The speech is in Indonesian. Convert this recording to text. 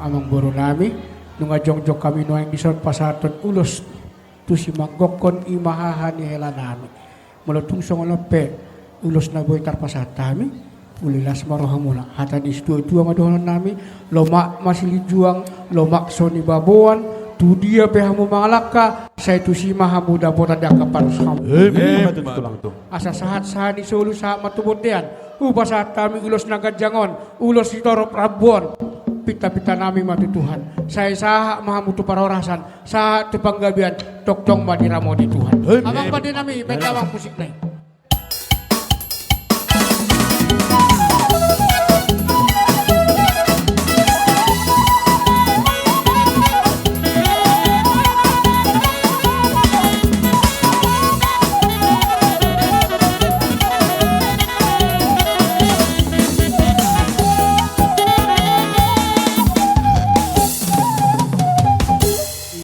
amang buru nami nung ajongjong kami no yang disort pasaton ulos tu si manggokon imahahan ni hela nami mulatung songolope ulos na boy tarpasatami ulilas marohamuna hata di dua madohon nami lomak masih juang lomak soni baboan tu dia pehamu mangalaka saya tu si maha muda botan dak kaparus kamu asa sahat-sahat di solu sahat matubodean saat kami ulos nagajangon ulos ditorop rabuan pita-pita nami mati Tuhan saya saha maha mutu parorasan saha tepanggabian tok-tok madi ramodi Tuhan abang padi nami baik awang musik nai